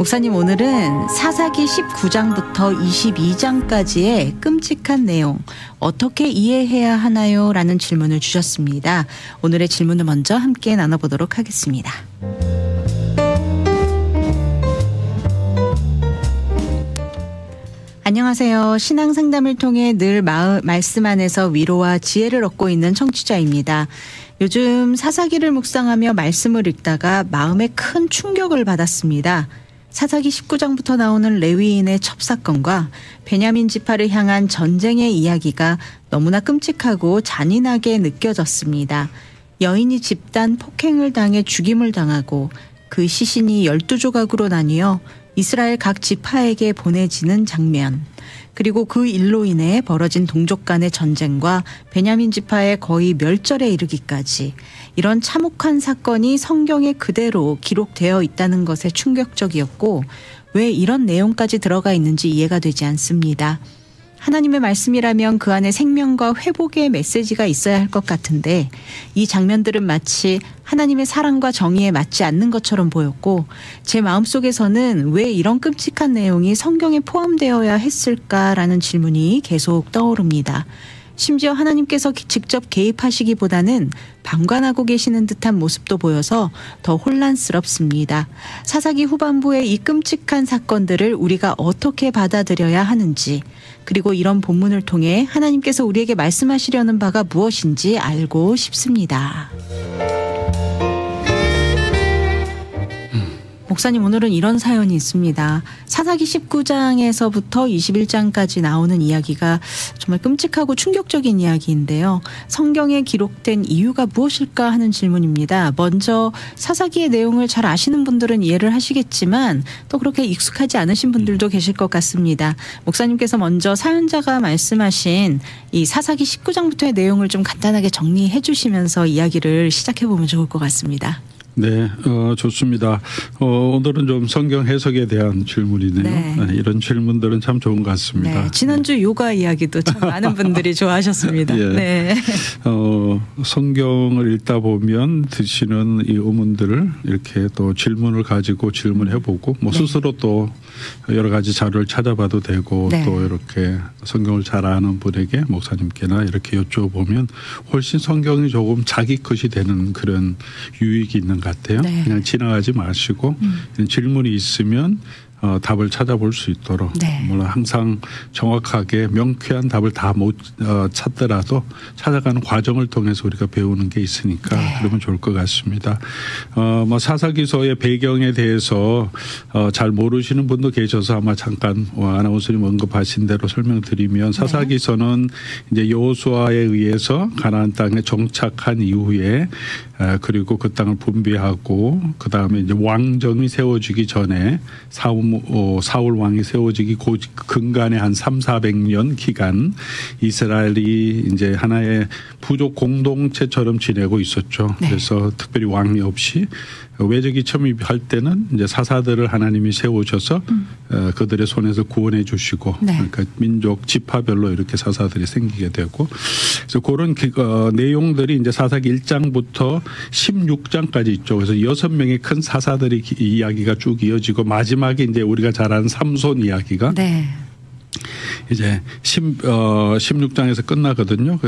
목사님, 오늘은 사사기 19장부터 22장까지의 끔찍한 내용 어떻게 이해해야 하나요? 라는 질문을 주셨습니다. 오늘의 질문을 먼저 함께 나눠보도록 하겠습니다. 안녕하세요. 신앙상담을 통해 늘 말씀 안에서 위로와 지혜를 얻고 있는 청취자입니다. 요즘 사사기를 묵상하며 말씀을 읽다가 마음에 큰 충격을 받았습니다. 사사기 19장부터 나오는 레위인의 첩사건과 베냐민 지파를 향한 전쟁의 이야기가 너무나 끔찍하고 잔인하게 느껴졌습니다. 여인이 집단 폭행을 당해 죽임을 당하고 그 시신이 12조각으로 나뉘어 이스라엘 각 지파에게 보내지는 장면, 그리고 그 일로 인해 벌어진 동족 간의 전쟁과 베냐민 지파의 거의 멸절에 이르기까지 이런 참혹한 사건이 성경에 그대로 기록되어 있다는 것에 충격적이었고, 왜 이런 내용까지 들어가 있는지 이해가 되지 않습니다. 하나님의 말씀이라면 그 안에 생명과 회복의 메시지가 있어야 할 것 같은데 이 장면들은 마치 하나님의 사랑과 정의에 맞지 않는 것처럼 보였고, 제 마음속에서는 왜 이런 끔찍한 내용이 성경에 포함되어야 했을까라는 질문이 계속 떠오릅니다. 심지어 하나님께서 직접 개입하시기보다는 방관하고 계시는 듯한 모습도 보여서 더 혼란스럽습니다. 사사기 후반부의 이 끔찍한 사건들을 우리가 어떻게 받아들여야 하는지, 그리고 이런 본문을 통해 하나님께서 우리에게 말씀하시려는 바가 무엇인지 알고 싶습니다. 목사님, 오늘은 이런 사연이 있습니다. 사사기 19장에서부터 21장까지 나오는 이야기가 정말 끔찍하고 충격적인 이야기인데요. 성경에 기록된 이유가 무엇일까 하는 질문입니다. 먼저 사사기의 내용을 잘 아시는 분들은 이해를 하시겠지만 또 그렇게 익숙하지 않으신 분들도 계실 것 같습니다. 목사님께서 먼저 사연자가 말씀하신 이 사사기 19장부터의 내용을 좀 간단하게 정리해 주시면서 이야기를 시작해 보면 좋을 것 같습니다. 네, 좋습니다. 오늘은 좀 성경 해석에 대한 질문이네요. 네. 이런 질문들은 참 좋은 것 같습니다. 네, 지난주 요가 이야기도 참 많은 분들이 좋아하셨습니다. 예. 네. 성경을 읽다 보면 드시는 이 의문들을 이렇게 또 질문을 가지고 질문해보고 뭐 스스로 또 여러 가지 자료를 찾아봐도 되고 또 이렇게 성경을 잘 아는 분에게 목사님께나 이렇게 여쭤보면 훨씬 성경이 조금 자기 것이 되는 그런 유익이 있는 것 같아요. 그냥 지나가지 마시고 질문이 있으면 답을 찾아볼 수 있도록, 물론 항상 정확하게 명쾌한 답을 다 못 찾더라도 찾아가는 과정을 통해서 우리가 배우는 게 있으니까 그러면 좋을 것 같습니다. 뭐 사사기서의 배경에 대해서 잘 모르시는 분도 계셔서 아마 잠깐 아나운서님 언급하신 대로 설명드리면, 사사기서는 이제 여호수아에 의해서 가나안 땅에 정착한 이후에 그리고 그 땅을 분배하고 그 다음에 이제 왕정이 세워지기 전에 사울 왕이 세워지기 근간의 한 300~400년 기간 이스라엘이 이제 하나의 부족 공동체처럼 지내고 있었죠. 그래서 특별히 왕이 없이 외적이 침입할 때는 이제 사사들을 하나님이 세우셔서 그들의 손에서 구원해 주시고, 그러니까 민족 지파별로 이렇게 사사들이 생기게 되고, 그래서 그런 내용들이 이제 사사기 1장부터 16장까지 있죠. 그래서 6명의 큰 사사들이 이야기가 쭉 이어지고 마지막에 이제 우리가 잘 아는 삼손 이야기가 이제 16장에서 끝나거든요.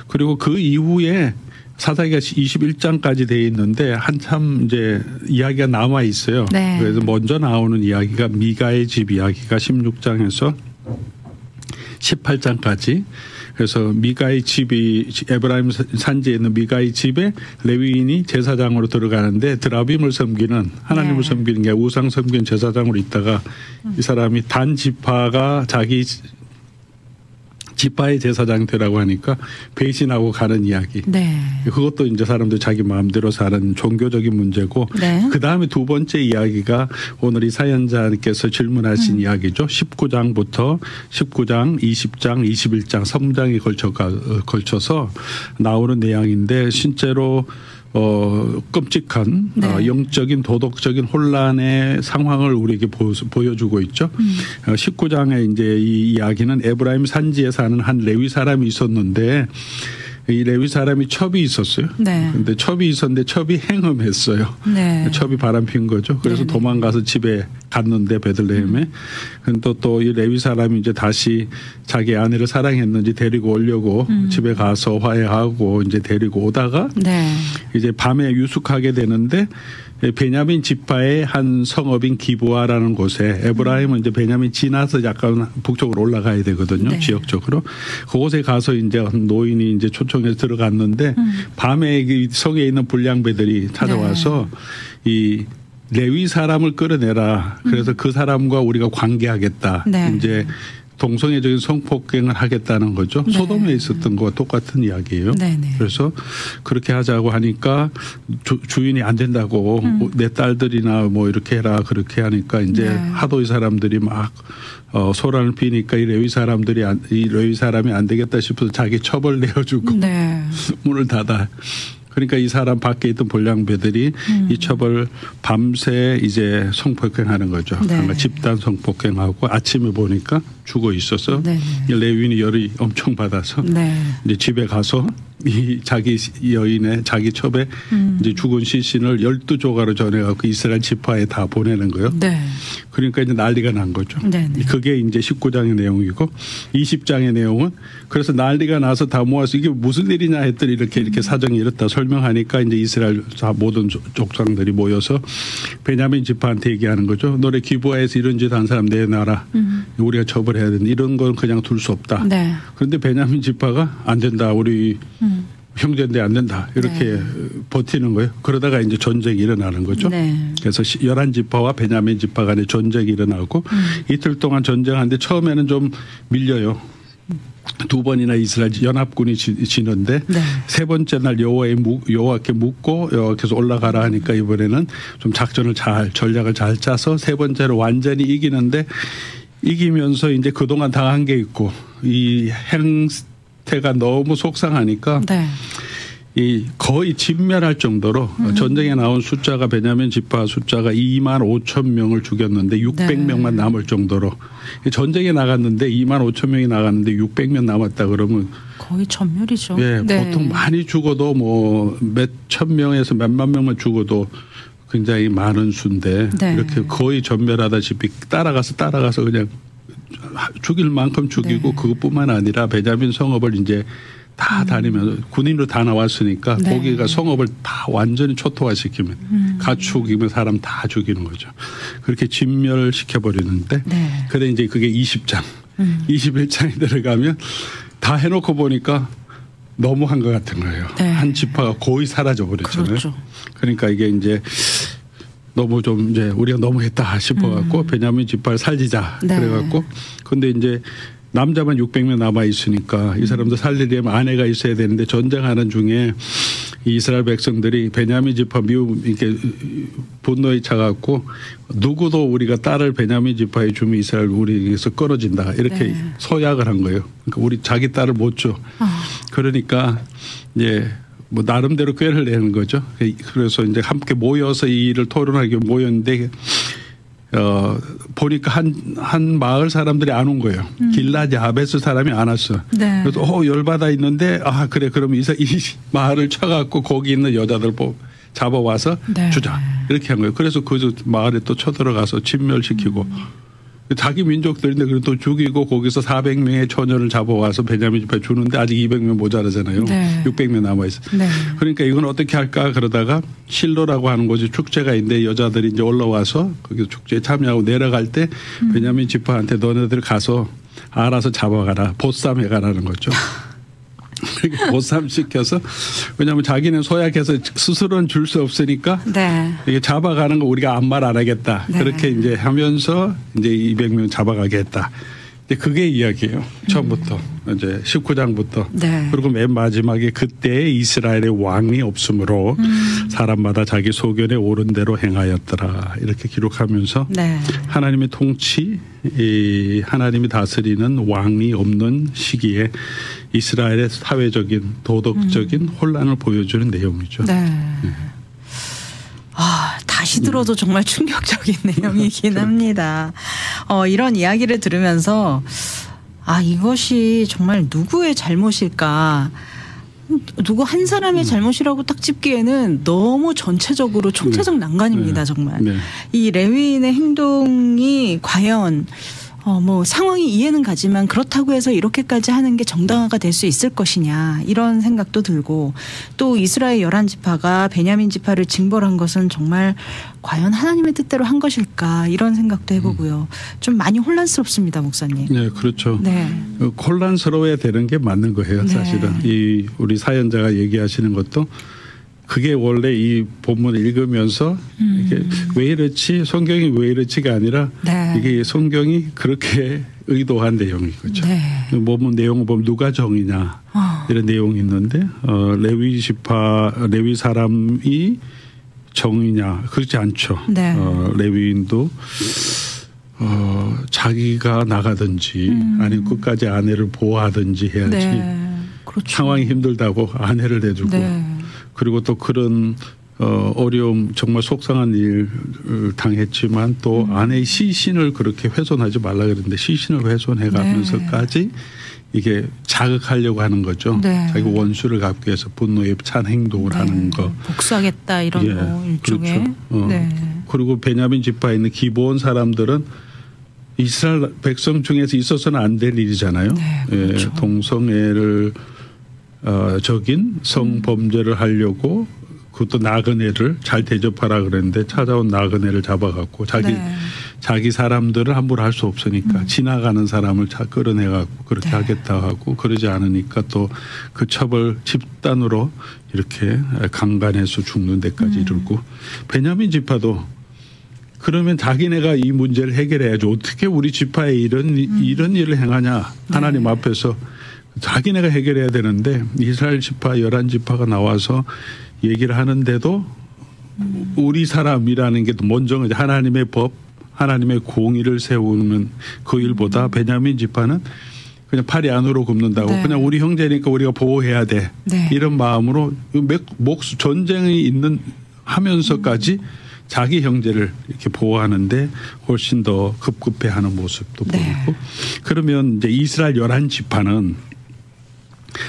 그리고 그 이후에 사사기가 21장까지 되어 있는데 한참 이제 이야기가 남아 있어요. 그래서 먼저 나오는 이야기가 미가의 집 이야기가 16장에서 18장까지. 그래서 미가의 집이 에브라임 산지에 있는 미가의 집에 레위인이 제사장으로 들어가는데 드라빔을 섬기는, 하나님을 섬기는 게 우상 섬기는 제사장으로 있다가 이 사람이 단 지파가 자기 지파의 제사장 되라고 하니까 배신하고 가는 이야기. 그것도 이제 사람들 자기 마음대로 사는 종교적인 문제고, 그 다음에 두 번째 이야기가 오늘 이 사연자께서 질문하신 이야기죠. 19장부터 19장, 20장, 21장 3장에 걸쳐서 나오는 내용인데, 실제로 끔찍한 영적인 도덕적인 혼란의 상황을 우리에게 보여주고 있죠. 19장에 이제 이 이야기는 에브라임 산지에 사는 한 레위 사람이 있었는데, 이 레위 사람이 첩이 있었어요. 근데 첩이 있었는데 첩이 행음했어요. 첩이 바람핀 거죠. 그래서 도망가서 집에 갔는데 베들레헴에. 근데 또 이 레위 사람이 이제 다시 자기 아내를 사랑했는지 데리고 오려고 집에 가서 화해하고 이제 데리고 오다가 네. 이제 밤에 유숙하게 되는데 베냐민 지파의 한 성읍인 기브아라는 곳에 에브라임은 이제 베냐민 지나서 약간 북쪽으로 올라가야 되거든요. 네. 지역적으로. 그곳에 가서 이제 노인이 이제 초청해서 들어갔는데 밤에 이 성에 있는 불량배들이 찾아와서 네. 이 레위 사람을 끌어내라. 그래서 그 사람과 우리가 관계하겠다. 네. 이제 동성애적인 성폭행을 하겠다는 거죠. 네. 소돔에 있었던 것과 똑같은 이야기예요. 네네. 그래서 그렇게 하자고 하니까 주인이 안 된다고 내 딸들이나 뭐 이렇게 해라 그렇게 하니까 이제 네. 하도 이 사람들이 막 소란을 피니까 이 레위 사람이 안 되겠다 싶어서 자기 처벌 내어주고 네. 문을 닫아. 그러니까 이 사람 밖에 있던 불량배들이 이 처벌 밤새 이제 성폭행하는 거죠. 네. 그러니까 집단 성폭행하고 아침에 보니까 죽어 있어서 네. 레위인이 열이 엄청 받아서 네. 이제 집에 가서 이 자기 여인의 자기 첩에 이제 죽은 시신을 12조가로 전해갖고 이스라엘 지파에 다 보내는 거예요. 네. 그러니까 이제 난리가 난 거죠. 네. 그게 이제 19장의 내용이고 20장의 내용은 그래서 난리가 나서 다 모아서 이게 무슨 일이냐 했더니 이렇게 사정이 이렇다 설명하니까 이제 이스라엘 모든 족장들이 모여서 베냐민 지파한테 얘기하는 거죠. 너네 기브아에서 이런 짓 한 사람 내놔라. 우리가 처벌해야 된다. 이런 건 그냥 둘 수 없다. 네. 그런데 베냐민 지파가 안 된다. 우리 형제인데 안 된다. 이렇게 네. 버티는 거예요. 그러다가 이제 전쟁이 일어나는 거죠. 네. 그래서 11지파와 베냐민 지파 간에 전쟁이 일어나고 이틀 동안 전쟁하는데 처음에는 좀 밀려요. 2번이나 이스라엘 연합군이 지는데 네. 세 번째 날 여호와께 묻고 여호와께서 올라가라 하니까 이번에는 좀 전략을 잘 짜서 세 번째로 완전히 이기는데 이기면서 이제 그동안 당한 게 있고 이 행태가 너무 속상하니까 네. 이 거의 진멸할 정도로 전쟁에 나온 숫자가 베냐민 지파 숫자가 2만 5천 명을 죽였는데 600명만 네. 남을 정도로 전쟁에 나갔는데 2만 5천 명이 나갔는데 600명 남았다 그러면 거의 전멸이죠. 예, 네. 보통 많이 죽어도 뭐 몇 천 명에서 몇만 명만 죽어도 굉장히 많은 수인데 네. 이렇게 거의 전멸하다시피 따라가서 그냥 죽일 만큼 죽이고 네. 그것뿐만 아니라 베냐민 성읍을 이제 다 다니면서 군인으로 다 나왔으니까 네. 거기가 성읍을 다 완전히 초토화시키면 가축이면 사람 다 죽이는 거죠. 그렇게 진멸시켜버리는데 네. 그래 이제 그게 20장 21장에 들어가면 다 해놓고 보니까 너무한 것 같은 거예요. 네. 한 지파가 거의 사라져버렸잖아요. 그렇죠. 그러니까 이게 이제 너무 좀 이제 우리가 너무했다 싶어갖고 베냐민 지파를 살리자 네. 그래갖고 근데 이제 남자만 600명 남아 있으니까 이 사람도 살리려면 아내가 있어야 되는데 전쟁하는 중에 이스라엘 백성들이 베냐민 지파 미움 이렇게 분노에 차갖고 누구도 우리가 딸을 베냐민 지파에 주면 이스라엘 우리에게서 끊어진다 이렇게 네. 서약을 한 거예요. 그러니까 우리 자기 딸을 못 줘. 그러니까 이제 뭐 나름대로 꾀를 내는 거죠. 그래서 이제 함께 모여서 이 일을 토론하기 모였는데 보니까 한 마을 사람들이 안 온 거예요. 길라디 아베스 사람이 안 왔어. 네. 그래서 열받아 있는데 그래 그러면 이 마을을 쳐갖고 거기 있는 여자들 잡아와서 네. 주자 이렇게 한 거예요. 그래서 그 마을에 또 쳐들어가서 진멸시키고 자기 민족들인데 그래도 죽이고 거기서 400명의 처녀를 잡아와서 베냐민 지파에 주는데 아직 200명 모자라잖아요. 네. 600명 남아있어. 네. 그러니까 이건 어떻게 할까 그러다가 실로라고 하는 곳이 축제가 있는데 여자들이 이제 올라와서 거기서 축제에 참여하고 내려갈 때 베냐민 지파한테 너네들 가서 알아서 잡아가라. 보쌈해가라는 거죠. 보쌈시켜서 왜냐하면 자기는 소약해서 스스로는 줄 수 없으니까 네. 이게 잡아가는 거 우리가 아무 말 안 하겠다. 네. 그렇게 이제 하면서 이제 200명 잡아가게 했다. 그게 이야기예요. 처음부터 이제 19장부터 네. 그리고 맨 마지막에 그때 이스라엘의 왕이 없으므로 사람마다 자기 소견에 옳은 대로 행하였더라 이렇게 기록하면서 네. 하나님의 통치, 하나님이 다스리는 왕이 없는 시기에 이스라엘의 사회적인 도덕적인 혼란을 보여주는 내용이죠. 네. 네. 다시 들어도 정말 충격적인 내용이긴 합니다. 이런 이야기를 들으면서 이것이 정말 누구의 잘못일까 누구 한 사람의 잘못이라고 딱 짚기에는 너무 전체적으로 총체적 난관입니다. 정말. 이 레위인의 행동이 과연 뭐 상황이 이해는 가지만 그렇다고 해서 이렇게까지 하는 게 정당화가 될 수 있을 것이냐 이런 생각도 들고, 또 이스라엘 11지파가 베냐민 지파를 징벌한 것은 정말 과연 하나님의 뜻대로 한 것일까 이런 생각도 해보고요. 좀 많이 혼란스럽습니다, 목사님. 네, 그렇죠. 네. 혼란스러워야 되는 게 맞는 거예요, 사실은. 이 우리 사연자가 얘기하시는 것도 그게 원래 이 본문을 읽으면서 이게 왜 이렇지, 성경이 왜 이렇지가 아니라 이게 성경이 그렇게 의도한 내용인 거죠. 본문 내용을 보면 누가 정이냐 이런 내용이 있는데 레위 지파 레위 사람이 정이냐, 그렇지 않죠. 레위인도 자기가 나가든지 아니면 끝까지 아내를 보호하든지 해야지. 그렇죠. 상황이 힘들다고 아내를 내주고 그리고 또 그런 어려움, 정말 속상한 일을 당했지만 또 아내의 시신을 그렇게 훼손하지 말라 그랬는데 시신을 훼손해가면서까지 이게 자극하려고 하는 거죠. 자기 원수를 갚기 위해서 분노에 찬 행동을 하는 거. 복수하겠다 이런 거 일종의. 그렇죠. 그리고 베냐민 지파에 있는 기브온 사람들은 이스라엘 백성 중에서 있어서는 안 될 일이잖아요. 그렇죠. 동성애를 적인 성범죄를 하려고 그것도 나그네를 잘 대접하라 그랬는데 찾아온 나그네를 잡아갖고 자기 사람들을 함부로 할 수 없으니까 지나가는 사람을 끌어내갖고 그렇게 하겠다 하고, 그러지 않으니까 또 그 처벌 집단으로 이렇게 강간해서 죽는 데까지 이르고, 베냐민 지파도 그러면 자기네가 이 문제를 해결해야죠. 어떻게 우리 지파에 이런 일을 행하냐, 하나님 앞에서 자기네가 해결해야 되는데 이스라엘 지파 11지파가 나와서 얘기를 하는데도 우리 사람이라는 게 먼저 하나님의 법, 하나님의 공의를 세우는 그 일보다 베냐민 지파는 그냥 팔이 안으로 굽는다고 그냥 우리 형제니까 우리가 보호해야 돼. 이런 마음으로 전쟁이 있는 하면서까지 자기 형제를 이렇게 보호하는데 훨씬 더 급급해하는 모습도 보이고, 그러면 이제 이스라엘 11지파는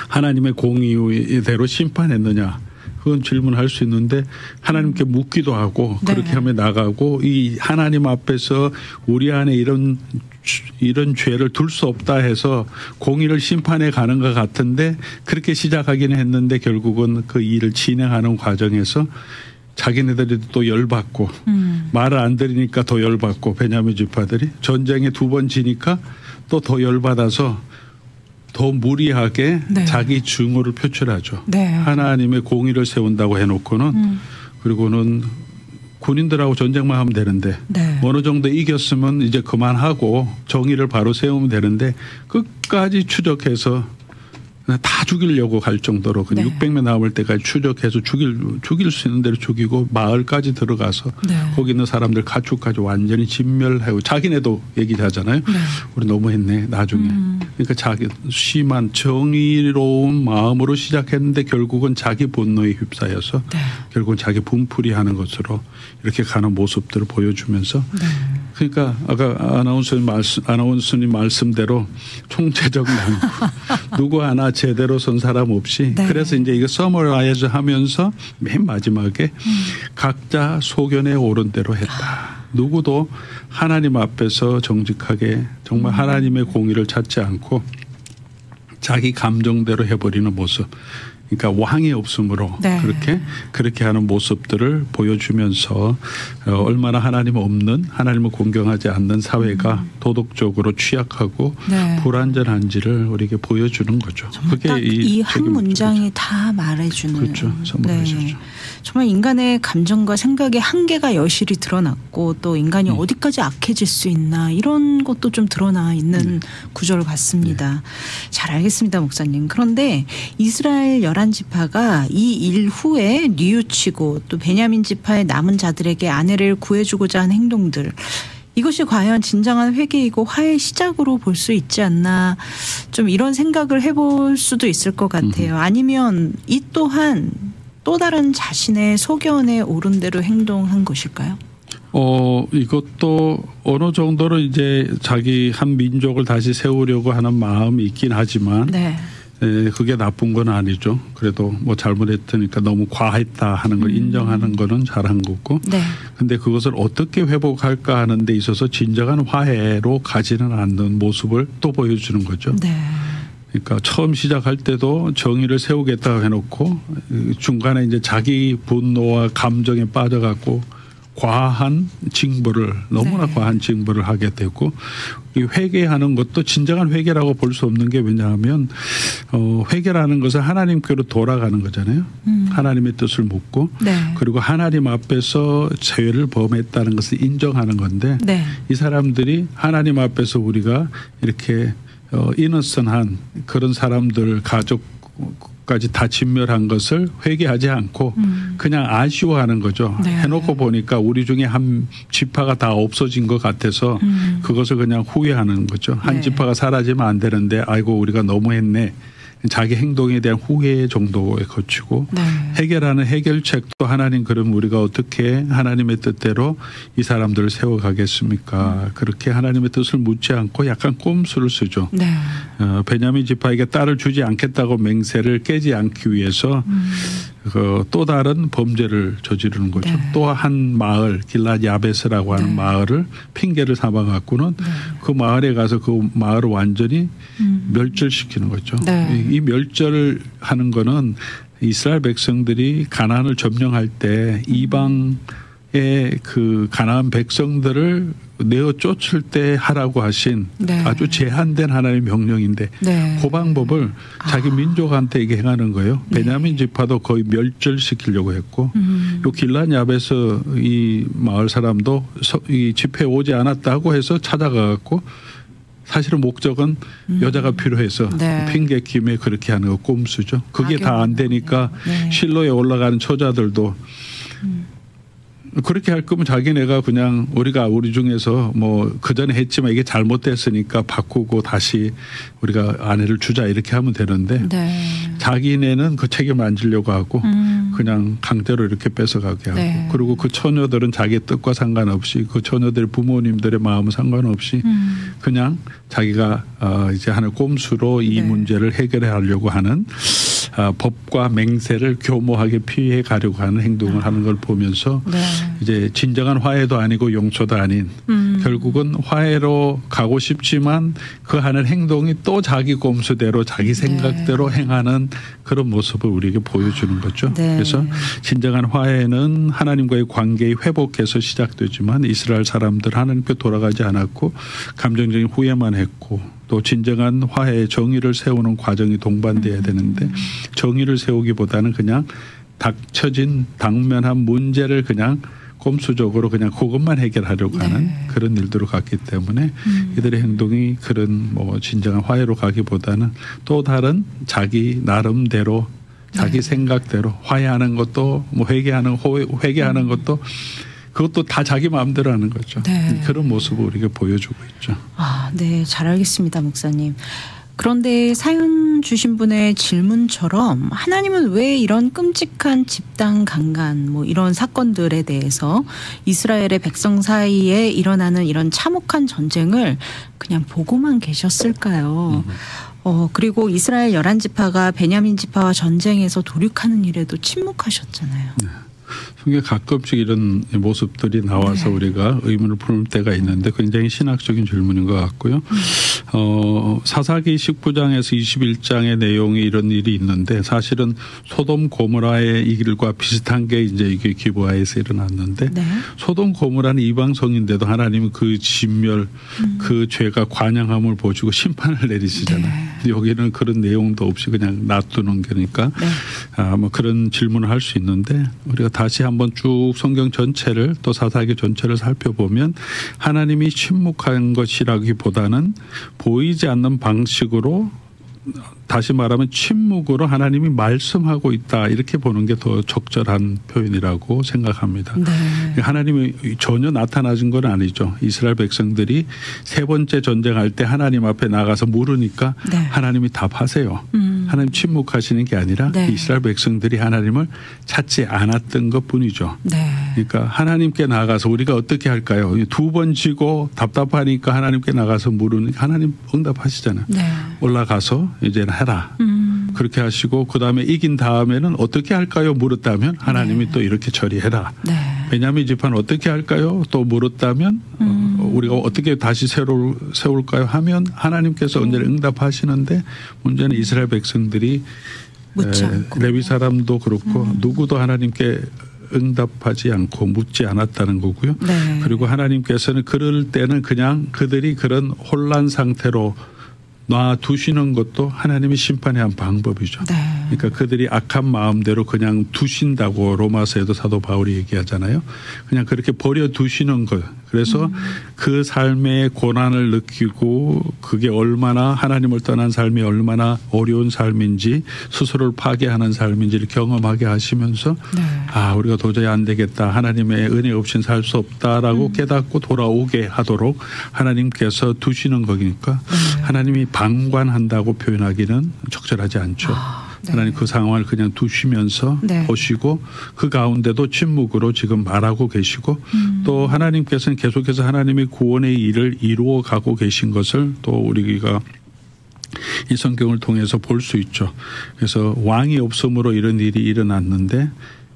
하나님의 공의대로 심판했느냐, 그건 질문할 수 있는데 하나님께 묻기도 하고 그렇게 하면 나가고, 이 하나님 앞에서 우리 안에 이런 죄를 둘 수 없다 해서 공의를 심판해 가는 것 같은데 그렇게 시작하기는 했는데 결국은 그 일을 진행하는 과정에서 자기네들이 또 열받고 말을 안 들으니까 더 열받고, 베냐민 지파들이 전쟁에 2번 지니까 또 더 열받아서 더 무리하게 자기 증오를 표출하죠. 하나님의 공의를 세운다고 해놓고는 그리고는 군인들하고 전쟁만 하면 되는데 어느 정도 이겼으면 이제 그만하고 정의를 바로 세우면 되는데 끝까지 추적해서 다 죽이려고 갈 정도로 그냥 600명 남을 때까지 추적해서 죽일 수 있는 대로 죽이고 마을까지 들어가서 거기 있는 사람들 가축까지 완전히 진멸하고, 자기네도 얘기하잖아요. 우리 너무했네 나중에. 그러니까 자기 심한 정의로운 마음으로 시작했는데 결국은 자기 분노에 휩싸여서 결국은 자기 분풀이하는 것으로 이렇게 가는 모습들을 보여주면서 그러니까 아까 아나운서님 말씀대로 총체적 누구 하나 제대로 선 사람 없이 그래서 이제 이거 서머라이즈 하면서 맨 마지막에 각자 소견에 오른 대로 했다. 누구도 하나님 앞에서 정직하게 정말 하나님의 공의를 찾지 않고 자기 감정대로 해버리는 모습. 그러니까 왕이 없으므로 그렇게 하는 모습들을 보여주면서 얼마나 하나님 없는, 하나님을 공경하지 않는 사회가 도덕적으로 취약하고 불완전한지를 우리에게 보여주는 거죠. 그게 이 한 문장이 다 말해주는. 그렇죠. 정말 인간의 감정과 생각의 한계가 여실히 드러났고 또 인간이 어디까지 악해질 수 있나 이런 것도 좀 드러나 있는 구절 같습니다. 잘 알겠습니다, 목사님. 그런데 이스라엘 11지파가 이 일 후에 뉘우치고 또 베냐민 지파의 남은 자들에게 아내를 구해주고자 한 행동들, 이것이 과연 진정한 회개이고 화해의 시작으로 볼 수 있지 않나, 좀 이런 생각을 해볼 수도 있을 것 같아요. 아니면 이 또한 또 다른 자신의 소견에 오른 대로 행동한 것일까요? 이것도 어느 정도로 이제 자기 한 민족을 다시 세우려고 하는 마음이 있긴 하지만 그게 나쁜 건 아니죠. 그래도 뭐 잘못했으니까 너무 과했다 하는 걸 인정하는 거는 잘한 거고. 네. 근데 그것을 어떻게 회복할까 하는 데 있어서 진정한 화해로 가지는 않는 모습을 또 보여주는 거죠. 네. 그러니까 처음 시작할 때도 정의를 세우겠다고 해놓고 중간에 이제 자기 분노와 감정에 빠져갖고 과한 징벌을 너무나 네. 과한 징벌을 하게 되고 이 회개하는 것도 진정한 회개라고 볼 수 없는 게 왜냐하면 회개라는 것은 하나님께로 돌아가는 거잖아요. 하나님의 뜻을 묻고 네. 그리고 하나님 앞에서 죄를 범했다는 것을 인정하는 건데 네. 이 사람들이 하나님 앞에서 우리가 이렇게 이너선한 그런 사람들 가족까지 다 진멸한 것을 회개하지 않고 그냥 아쉬워하는 거죠. 네. 해놓고 보니까 우리 중에 한 지파가 다 없어진 것 같아서 그것을 그냥 후회하는 거죠. 한 네. 지파가 사라지면 안 되는데 아이고 우리가 너무했네. 자기 행동에 대한 후회 정도에 거치고 네. 해결하는 해결책도 하나님 그럼 우리가 어떻게 하나님의 뜻대로 이 사람들을 세워가겠습니까? 그렇게 하나님의 뜻을 묻지 않고 약간 꼼수를 쓰죠. 네. 베냐민 지파에게 딸을 주지 않겠다고 맹세를 깨지 않기 위해서 또 다른 범죄를 저지르는 거죠. 네. 또 한 마을 길랏 야베스라고 하는 네. 마을을 핑계를 삼아 갖고는 네. 그 마을에 가서 그 마을을 완전히 멸절시키는 거죠. 네. 이 멸절을 하는 거는 이스라엘 백성들이 가나안을 점령할 때 이방의 그 가나안 백성들을 내어 쫓을 때 하라고 하신 네. 아주 제한된 하나님의 명령인데 네. 그 방법을 자기 민족한테 이게 행하는 거예요. 네. 베냐민 지파도 거의 멸절시키려고 했고 요 길랏 야베스 이 마을 사람도 이 집회에 오지 않았다고 해서 찾아가 갖고 사실은 목적은 여자가 필요해서 네. 핑계 김에 그렇게 하는 거 꼼수죠. 그게 다 안 되니까 네. 실로에 올라가는 처자들도 그렇게 할 거면 자기네가 그냥 우리가 우리 중에서 뭐 그전에 했지만 이게 잘못됐으니까 바꾸고 다시 우리가 아내를 주자 이렇게 하면 되는데 네. 자기네는 그 책임을 안 지려고 하고 그냥 강제로 이렇게 뺏어가게 하고 네. 그리고 그 처녀들은 자기 뜻과 상관없이 그 처녀들의 부모님들의 마음은 상관없이 그냥 자기가 이제 하는 꼼수로 이 네. 문제를 해결해 하려고 하는 법과 맹세를 교모하게 피해 가려고 하는 행동을 하는 걸 보면서 네. 이제 진정한 화해도 아니고 용서도 아닌 결국은 화해로 가고 싶지만 그 하는 행동이 또 자기 꼼수대로 자기 생각대로 네. 행하는 그런 모습을 우리에게 보여주는 거죠. 네. 그래서 진정한 화해는 하나님과의 관계의 회복에서 시작되지만 이스라엘 사람들 하나님께 돌아가지 않았고 감정적인 후회만 했고 또 진정한 화해의 정의를 세우는 과정이 동반돼야 되는데 정의를 세우기보다는 그냥 닥쳐진 당면한 문제를 그냥 꼼수적으로 그냥 그것만 해결하려고 하는 네. 그런 일들로 갔기 때문에 이들의 행동이 그런 뭐 진정한 화해로 가기보다는 또 다른 자기 나름대로 자기 네. 생각대로 화해하는 것도 뭐 회개하는 것도 그것도 다 자기 마음대로 하는 거죠. 네. 그런 모습을 우리가 보여주고 있죠. 아, 네. 잘 알겠습니다, 목사님. 그런데 사연 주신 분의 질문처럼 하나님은 왜 이런 끔찍한 집단 강간 뭐 이런 사건들에 대해서 이스라엘의 백성 사이에 일어나는 이런 참혹한 전쟁을 그냥 보고만 계셨을까요? 그리고 이스라엘 11지파가 베냐민 지파와 전쟁에서 도륙하는 일에도 침묵하셨잖아요. 네. 성경에 가끔씩 이런 모습들이 나와서 네. 우리가 의문을 품을 때가 있는데 굉장히 신학적인 질문인 것 같고요. 사사기 19장에서 21장의 내용이 이런 일이 있는데 사실은 소돔 고모라의 이 일과 비슷한 게 이제 이게 기브아에서 일어났는데 네. 소돔 고모라는 이방성인데도 하나님은 그 진멸 그 죄가 관영함을 보시고 심판을 내리시잖아요. 네. 여기는 그런 내용도 없이 그냥 놔두는 거니까 네. 뭐 그런 질문을 할 수 있는데 우리가 다시 한번 쭉 성경 전체를 또 사사기 전체를 살펴보면 하나님이 침묵한 것이라기보다는 보이지 않는 방식으로 다시 말하면 침묵으로 하나님이 말씀하고 있다 이렇게 보는 게 더 적절한 표현이라고 생각합니다. 네. 하나님이 전혀 나타나진 건 아니죠. 이스라엘 백성들이 세 번째 전쟁할 때 하나님 앞에 나가서 물으니까 네. 하나님이 답하세요. 하나님 침묵하시는 게 아니라 네. 이스라엘 백성들이 하나님을 찾지 않았던 것뿐이죠. 네. 그러니까 하나님께 나가서 우리가 어떻게 할까요? 두 번 지고 답답하니까 하나님께 나가서 물으니까 하나님 응답하시잖아요. 네. 올라가서 이제 해라. 그렇게 하시고 그다음에 이긴 다음에는 어떻게 할까요? 물었다면 하나님이 네. 또 이렇게 처리해라. 네. 베냐민 지파는 어떻게 할까요? 또 물었다면 우리가 어떻게 다시 세울까요? 하면 하나님께서 언제나 응답하시는데 문제는 이스라엘 백성들이 레위 사람도 그렇고 누구도 하나님께 응답하지 않고 묻지 않았다는 거고요. 네. 그리고 하나님께서는 그럴 때는 그냥 그들이 그런 혼란 상태로 놔두시는 것도 하나님이 심판의 한 방법이죠. 네. 그러니까 그들이 악한 마음대로 그냥 두신다고 로마서에도 사도 바울이 얘기하잖아요. 그냥 그렇게 버려두시는 것. 그래서 그 삶의 고난을 느끼고 그게 얼마나 하나님을 떠난 삶이 얼마나 어려운 삶인지 스스로를 파괴하는 삶인지를 경험하게 하시면서 네. 아 우리가 도저히 안 되겠다. 하나님의 은혜 없이는 살 수 없다라고 깨닫고 돌아오게 하도록 하나님께서 두시는 거니까 하나님이 방관한다고 표현하기는 적절하지 않죠. 네. 하나님 그 상황을 그냥 두시면서 네. 보시고 그 가운데도 침묵으로 지금 말하고 계시고 또 하나님께서는 계속해서 하나님의 구원의 일을 이루어 가고 계신 것을 또 우리가 이 성경을 통해서 볼 수 있죠. 그래서 왕이 없음으로 이런 일이 일어났는데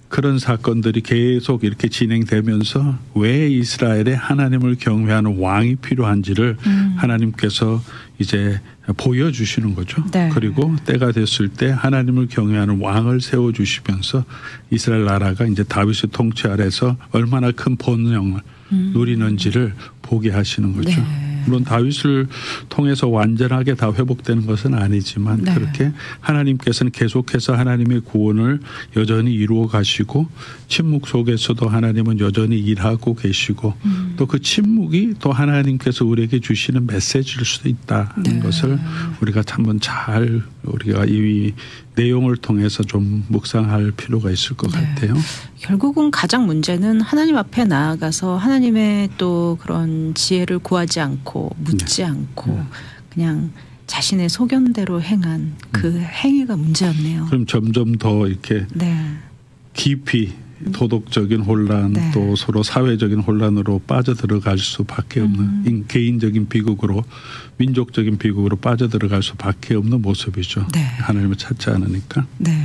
그런 사건들이 계속 이렇게 진행되면서 왜 이스라엘에 하나님을 경외하는 왕이 필요한지를 하나님께서 이제 보여주시는 거죠. 네. 그리고 때가 됐을 때 하나님을 경외하는 왕을 세워주시면서 이스라엘 나라가 이제 다윗의 통치 아래서 얼마나 큰 번영을 누리는지를 보게 하시는 거죠. 네. 물론 다윗을 통해서 완전하게 다 회복되는 것은 아니지만 네. 그렇게 하나님께서는 계속해서 하나님의 구원을 여전히 이루어 가시고 침묵 속에서도 하나님은 여전히 일하고 계시고 또 그 침묵이 또 하나님께서 우리에게 주시는 메시지일 수도 있다는 네. 것을 우리가 한번 잘 우리가 이 내용을 통해서 좀 묵상할 필요가 있을 것 네. 같아요. 결국은 가장 문제는 하나님 앞에 나아가서 하나님의 또 그런 지혜를 구하지 않고 묻지 않고 그냥 자신의 소견대로 행한 그 행위가 문제였네요. 그럼 점점 더 이렇게 네. 깊이 도덕적인 혼란 네. 또 서로 사회적인 혼란으로 빠져들어갈 수밖에 없는 개인적인 비극으로 민족적인 비극으로 빠져들어갈 수밖에 없는 모습이죠. 네. 하나님을 찾지 않으니까. 네.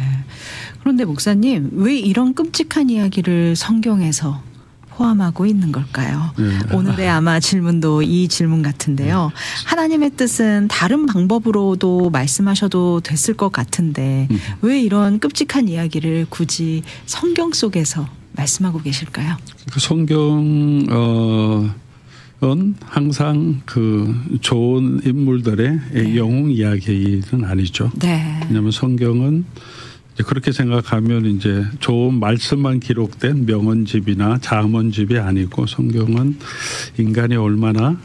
그런데 목사님 왜 이런 끔찍한 이야기를 성경에서 포함하고 있는 걸까요? 네. 오늘의 아마 질문도 이 질문 같은데요. 하나님의 뜻은 다른 방법으로도 말씀하셔도 됐을 것 같은데 왜 이런 끔찍한 이야기를 굳이 성경 속에서 말씀하고 계실까요? 그 성경은 항상 그 좋은 인물들의 네. 영웅 이야기는 아니죠. 네. 왜냐하면 성경은 그렇게 생각하면 이제 좋은 말씀만 기록된 명언집이나 잠언집이 아니고 성경은 인간이 얼마나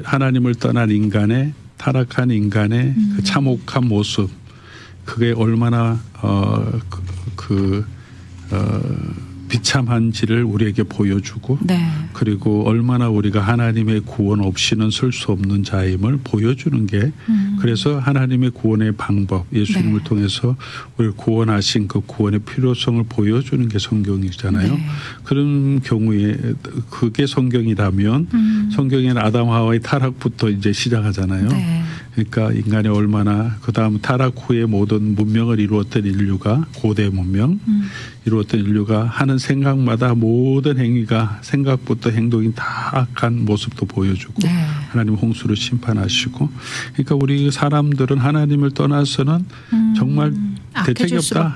하나님을 떠난 인간의 타락한 인간의 그 참혹한 모습 그게 얼마나 비참한지를 우리에게 보여주고 네. 그리고 얼마나 우리가 하나님의 구원 없이는 설 수 없는 자임을 보여주는 게 그래서 하나님의 구원의 방법 예수님을 네. 통해서 우리를 구원하신 그 구원의 필요성을 보여주는 게 성경이잖아요. 네. 그런 경우에 그게 성경이라면 성경에는 아담 하와의 타락부터 이제 시작하잖아요. 네. 그러니까 인간이 얼마나 그다음 타락 후에 모든 문명을 이루었던 인류가 고대 문명 이루었던 인류가 하는 생각마다 모든 행위가 생각부터 행동이 다 악한 모습도 보여주고 네. 하나님 홍수를 심판하시고 그러니까 우리 사람들은 하나님을 떠나서는 정말 대책이 없다.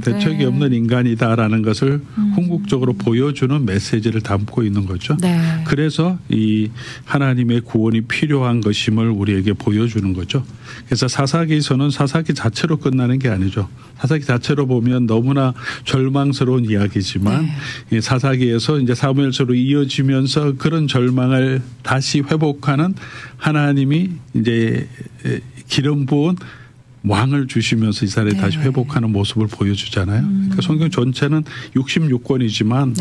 대책이 네. 없는 인간이다라는 것을 궁극적으로 보여주는 메시지를 담고 있는 거죠. 네. 그래서 이 하나님의 구원이 필요한 것임을 우리에게 보여주는 거죠. 그래서 사사기서는 사사기 자체로 끝나는 게 아니죠. 사사기 자체로 보면 너무나 절망스러운 이야기지만 이 사사기에서 이제 사무엘서로 이어지면서 그런 절망을 다시 회복하는 하나님이 이제 기름 부은 왕을 주시면서 이스라엘에 다시 회복하는 모습을 보여주잖아요. 그러니까 성경 전체는 66권이지만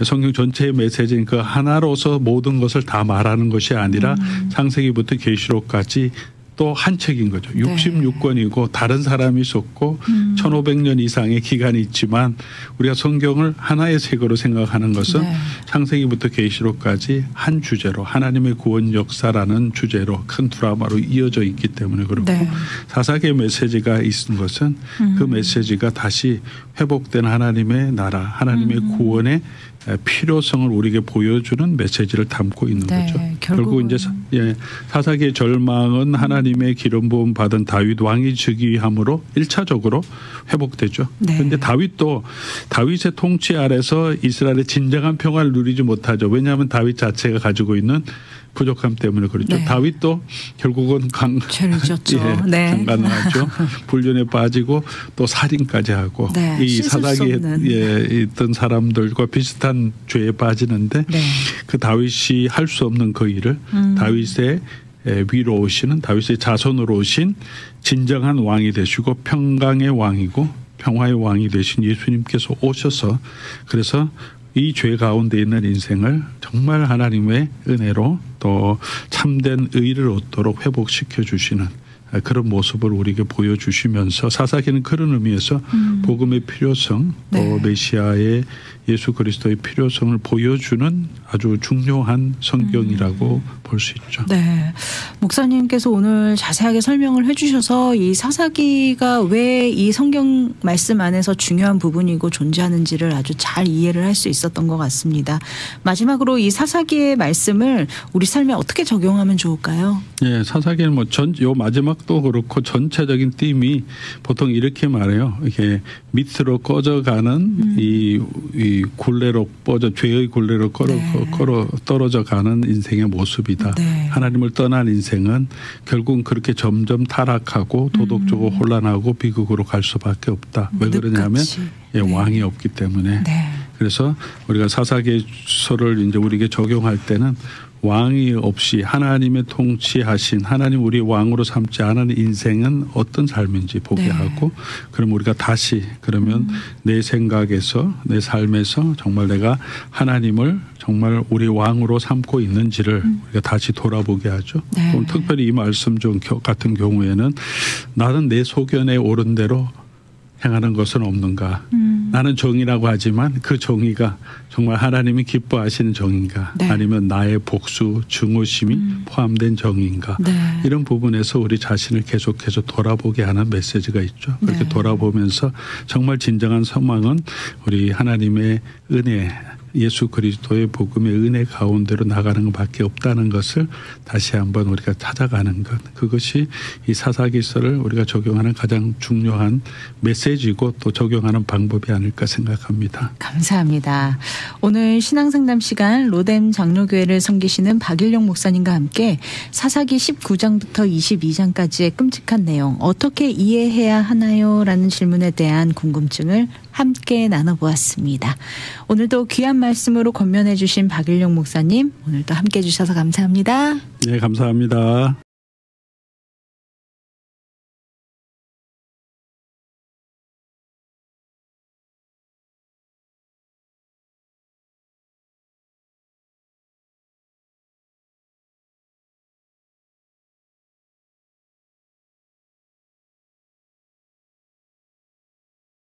성경 전체의 메시지는 그 하나로서 모든 것을 다 말하는 것이 아니라 창세기부터 계시록까지 또 한 책인 거죠. 66권이고 다른 사람이 썼고 1500년 이상의 기간이 있지만 우리가 성경을 하나의 책으로 생각하는 것은 창세기부터 계시록까지 한 주제로 하나님의 구원 역사라는 주제로 큰 드라마로 이어져 있기 때문에 그렇고 사사기의 메시지가 있는 것은 그 메시지가 다시 회복된 하나님의 나라, 하나님의 구원의 필요성을 우리에게 보여주는 메시지를 담고 있는 거죠. 결국 이제 사사기의 절망은 하나님의 기름 부음 받은 다윗 왕이 즉위함으로 1차적으로 회복되죠. 그런데 다윗도 다윗의 통치 아래서 이스라엘의 진정한 평화를 누리지 못하죠. 왜냐하면 다윗 자체가 가지고 있는 부족함 때문에 그렇죠. 다윗도 결국은 죄를 지었죠. 강간을 하죠. 불륜에 빠지고 또 살인까지 하고 이 사사기에 있던 사람들과 비슷한 죄에 빠지는데 그 다윗이 할 수 없는 그 일을 다윗의 위로 오시는 다윗의 자손으로 오신 진정한 왕이 되시고 평강의 왕이고 평화의 왕이 되신 예수님께서 오셔서 그래서 이 죄 가운데 있는 인생을 정말 하나님의 은혜로 또 참된 의를 얻도록 회복시켜 주시는 그런 모습을 우리에게 보여주시면서 사사기는 그런 의미에서 복음의 필요성 또 메시아의 예수 그리스도의 필요성을 보여주는 아주 중요한 성경이라고 볼 수 있죠. 네, 목사님께서 오늘 자세하게 설명을 해주셔서 이 사사기가 왜 이 성경 말씀 안에서 중요한 부분이고 존재하는지를 아주 잘 이해를 할 수 있었던 것 같습니다. 마지막으로 이 사사기의 말씀을 우리 삶에 어떻게 적용하면 좋을까요? 네, 사사기는 요 마지막도 그렇고 전체적인 띠임이 보통 이렇게 말해요. 이게 밑으로 꺼져가는 이 굴레로 죄의 굴레로 떨어져 가는 인생의 모습이다. 하나님을 떠난 인생은 결국은 그렇게 점점 타락하고 도덕적으로 혼란하고 비극으로 갈 수밖에 없다. 왜 그러냐면 왕이 없기 때문에. 그래서 우리가 사사기서를 이제 우리에게 적용할 때는 왕이 없이 하나님의 통치하신 하나님 우리 왕으로 삼지 않은 인생은 어떤 삶인지 보게 하고 그럼 우리가 다시 그러면 내 생각에서 내 삶에서 정말 내가 하나님을 정말 우리 왕으로 삼고 있는지를 우리가 다시 돌아보게 하죠. 특별히 이 말씀 중 같은 경우에는 나는 내 소견에 옳은 대로 행하는 것은 없는가. 나는 정의라고 하지만 그 정의가 정말 하나님이 기뻐하시는 정의인가 아니면 나의 복수, 증오심이 포함된 정의인가 이런 부분에서 우리 자신을 계속해서 돌아보게 하는 메시지가 있죠. 그렇게 돌아보면서 정말 진정한 소망은 우리 하나님의 은혜 예수 그리스도의 복음의 은혜 가운데로 나가는 것밖에 없다는 것을 다시 한번 우리가 찾아가는 것. 그것이 이 사사기서를 우리가 적용하는 가장 중요한 메시지고 또 적용하는 방법이 아닐까 생각합니다. 감사합니다. 오늘 신앙상담 시간 로뎀 장로교회를 섬기시는 박일용 목사님과 함께 사사기 19장부터 22장까지의 끔찍한 내용 어떻게 이해해야 하나요? 라는 질문에 대한 궁금증을 함께 나눠보았습니다. 오늘도 귀한 말씀으로 권면해 주신 박일용 목사님 오늘도 함께 해주셔서 감사합니다. 네, 감사합니다.